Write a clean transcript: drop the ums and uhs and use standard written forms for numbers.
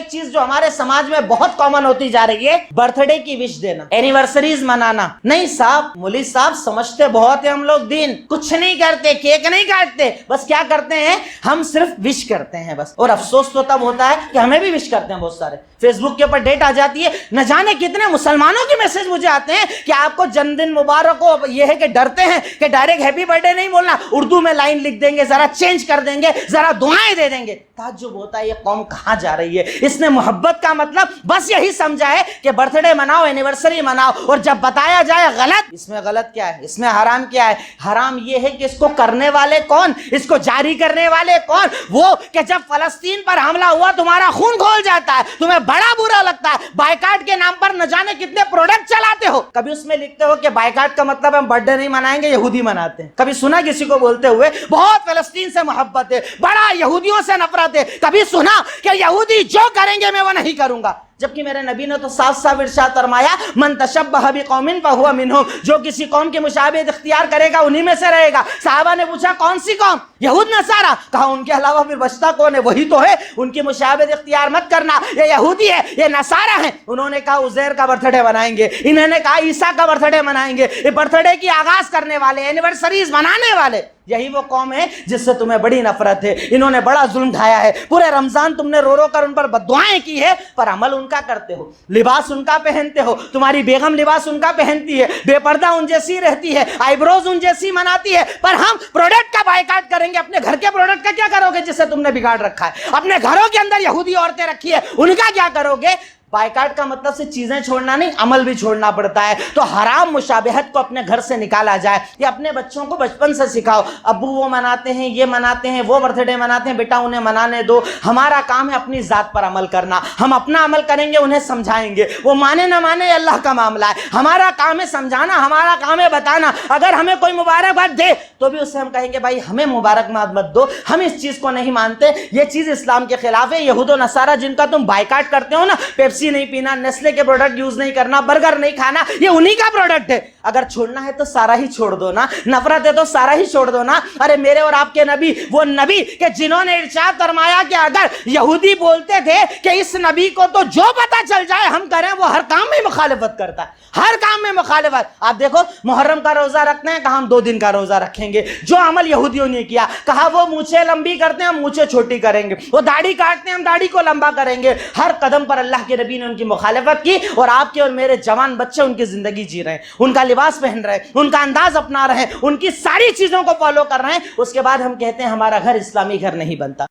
ایک چیز جو ہمارے سماج میں بہت کامن ہوتی جا رہی ہے، برتھ ڈے کی وش دینا، اینیورسریز منانا. نہیں صاحب، مولوی صاحب سمجھتے بہت ہے ہم لوگ دین، کچھ نہیں کرتے، کیک نہیں کاٹتے، بس کیا کرتے ہیں ہم صرف وش کرتے ہیں بس. اور افسوس تو تب ہوتا ہے کہ ہمیں بھی وش کرتے ہیں بہت سارے. فیس بک کے اوپر ڈیٹ آ جاتی ہے، نہ جانے کتنے مسلمانوں کے میسج مجھے آتے ہیں کہ آپ کو جنم دن مبارک ہو. یہ ہے کہ ڈرتے ہیں کہ ڈائریکٹ ہیپی برتھ ڈے نہیں بولنا، اردو میں لائن لکھ دیں گے، ذرا چینج کر دیں گے، ذرا دعائیں دے دیں گے. تعجب ہوتا ہے یہ قوم کہاں جا رہی ہے. اس نے محبت کا مطلب بس یہی سمجھا ہے کہ برتھ ڈے مناؤ، اینیورسری مناؤ، اور جب بتایا جائے غلط، اس میں غلط کیا ہے، اس میں حرام کیا ہے. حرام یہ ہے کہ اس کو کرنے والے کون، اس کو جاری کرنے والے کون. وہ کہ جب فلسطین پر حملہ ہوا تمہارا خون کھول جاتا ہے، تمہیں بڑا برا لگتا ہے، بائیکاٹ کے نام پر نہ جانے کتنے پروڈکٹ چلاتے ہو. کبھی اس میں لکھتے ہو کہ بائیکاٹ کا مطلب ہم برتھ ڈے نہیں منائیں گے، یہودی مناتے ہیں. کبھی سنا کسی کو بولتے ہوئے بہت فلسطین سے محبت ہے، بڑا یہودیوں سے نفرت ہے؟ کبھی سنا کہ یہودی جو کریں گے میں وہ نہیں کروں گا؟ جبکہ میرے نبی نے تو صاف صاف ارشاد فرمایا، من تشبہ بقوم فہو منہم، جو کسی قوم کی مشابہت اختیار کرے گا انہی میں سے رہے گا. صحابہ نے پوچھا کون سی قوم؟ یہود نصارہ. کہا ان کے علاوہ پھر بچتا کون ہے؟ وہی تو ہے، ان کی مشابہت اختیار مت کرنا. یہ یہودی ہے، یہ نصارہ ہیں. انہوں نے کہا عزیر کا برتھ ڈے منائیں گے، انہوں نے کہا عیسیٰ کا برتھ ڈے منائیں گے. یہ برتھ ڈے کی آغاز کرنے والے، اینیورسریز منانے والے، یہی وہ قوم ہے جس سے تمہیں بڑی نفرت ہے. انہوں نے بڑا ظلم ڈھایا ہے. پورے رمضان تم نے رو رو کر ان پر بددعائیں کی ہے، پر عمل ان کا کرتے ہو، لباس ان کا پہنتے ہو. تمہاری بیگم لباس ان کا پہنتی ہے، بے پردہ ان جیسی رہتی ہے، آئی بروز ان جیسی مناتی ہے. پر ہم پروڈکٹ کا بائیکاٹ کریں گے. اپنے گھر کے پروڈکٹ کا کیا کرو گے جس سے تم نے بگاڑ رکھا ہے؟ اپنے گھروں کے اندر یہودی عورتیں رکھی ہے، ان کا کیا کرو گے؟ بائیکاٹ کا مطلب سے چیزیں چھوڑنا نہیں، عمل بھی چھوڑنا پڑتا ہے. تو حرام مشابہت کو اپنے گھر سے نکالا جائے. یہ اپنے بچوں کو بچپن سے سکھاؤ. ابو وہ مناتے ہیں، یہ مناتے ہیں، وہ برتھ ڈے مناتے ہیں، بیٹا انہیں منانے دو. ہمارا کام ہے اپنی ذات پر عمل کرنا. ہم اپنا عمل کریں گے، انہیں سمجھائیں گے. وہ مانے نہ مانے اللہ کا معاملہ ہے. ہمارا کام ہے سمجھانا، ہمارا کام ہے بتانا. اگر ہمیں کوئی مبارکباد دے تو بھی اس سے ہم کہیں گے بھائی ہمیں مبارکباد مت دو، ہم اس چیز کو نہیں مانتے، یہ چیز اسلام کے خلاف ہے. یہود و نصارہ جن کا تم بائیکاٹ کرتے ہو نا، پیپسی نہیں پینا، نیسلے کے پروڈکٹ یوز نہیں کرنا، برگر نہیں کھانا، یہ انہی کا پروڈکٹ ہے. اگر چھوڑنا ہے تو سارا ہی چھوڑ دو نا، نفرت ہے تو سارا ہی چھوڑ دو نا. ارے میرے اور آپ کے نبی وہ نبی کہ جنہوں نے ارشاد فرمایا کہ اگر یہودی بولتے تھے کہ اس نبی کو تو جو پتہ چل جائے ہم کریں، وہ ہر کام میں مخالفت کرتا ہے، ہر کام میں مخالفت. آپ دیکھو محرم کا روزہ رکھتے ہیں، کہا ہم 2 دن کا روزہ رکھیں گے. جو عمل یہودیوں نے کیا، کہا وہ مونچھیں لمبی کرتے ہیں، ہم مونچھیں چھوٹی کریں گے. وہ داڑھی کاٹتے ہیں، ہم داڑھی کو لمبا کریں گے. ہر قدم پر اللہ کے نبی نے ان کی مخالفت کی، اور آپ کے اور میرے جوان بچے ان کی زندگی جی رہے ہیں، ان کا لباس پہن رہے ہیں، ان کا انداز اپنا رہے ہیں، ان کی ساری چیزوں کو فالو کر رہے ہیں. اس کے بعد ہم کہتے ہیں ہمارا گھر اسلامی گھر نہیں بنتا.